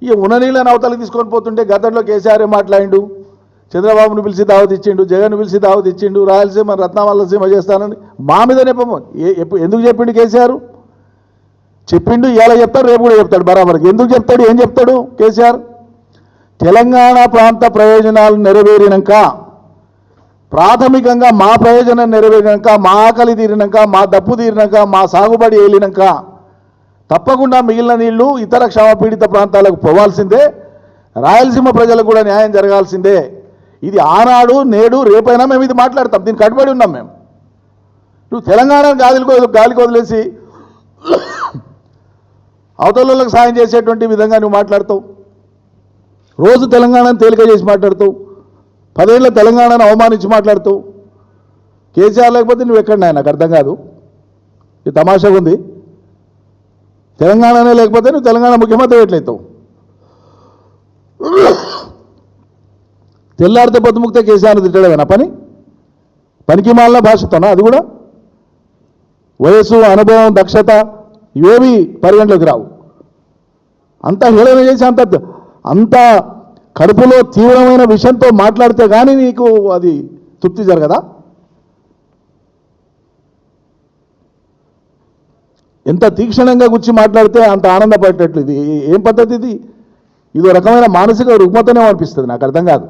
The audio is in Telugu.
ఇక ఉన్న నీళ్ళని అవతలకి తీసుకొని పోతుంటే గతంలో కేసీఆర్ మాట్లాడిండు, చంద్రబాబును పిలిచి దావత్ ఇచ్చిండు, జగన్ను పిలిచి దావత్ ఇచ్చిండు, రాయలసీమ రత్నావల్లసీమ చేస్తానని మా మీద నెపము. ఎందుకు చెప్పిండు కేసీఆర్? చెప్పిండు, ఇవాళ చెప్తాడు, రేపు కూడా చెప్తాడు బరాబర్కి. ఎందుకు చెప్తాడు, ఏం చెప్తాడు కేసీఆర్? తెలంగాణ ప్రాంత ప్రయోజనాలు నెరవేరినాక, ప్రాథమికంగా మా ప్రయోజనం నెరవేరినాక, మా ఆకలి తీరినాక, మా దప్పు తీరినాక, మా సాగుబడి ఏలినాక తప్పకుండా మిగిలిన నీళ్లు ఇతర క్షామపీడిత ప్రాంతాలకు పోవాల్సిందే, రాయలసీమ ప్రజలకు కూడా న్యాయం జరగాల్సిందే. ఇది ఆనాడు, నేడు, రేపైనా మేము ఇది మాట్లాడతాం, దీనికి కట్టుబడి ఉన్నాం మేము. నువ్వు తెలంగాణ గాలికి వదిలేసి అవతలకు సాయం చేసేటువంటి విధంగా నువ్వు మాట్లాడతావు. రోజు తెలంగాణను తేలిక చేసి మాట్లాడతావు, 10 ఏళ్ళ తెలంగాణను అవమానించి మాట్లాడతావు. కేసీఆర్ లేకపోతే నువ్వు ఎక్కడన్నా నాకు అర్థం కాదు. ఇది తమాషాగా ఉంది. తెలంగాణనే లేకపోతే నువ్వు తెలంగాణ ముఖ్యమంత్రి ఎట్లయితావు? తెల్లారితే పొద్దుముక్తే కేసీఆర్ని తిట్టడమేనా పనికి మాలిన భాషతోనా? అది కూడా వయసు, అనుభవం, దక్షత ఇవేవి పరిగణలోకి రావు. అంత హేళన చేసి అంత కడుపులో తీవ్రమైన విషయంతో మాట్లాడితే కానీ నీకు అది తృప్తి జరగదా? ఎంత తీక్షణంగా గుచ్చి మాట్లాడితే అంత ఆనందపడేటట్లు. ఇది ఏం పద్ధతి? ఇది రకమైన మానసిక రుగ్మతనే అనిపిస్తుంది, నాకు అర్థం కాదు.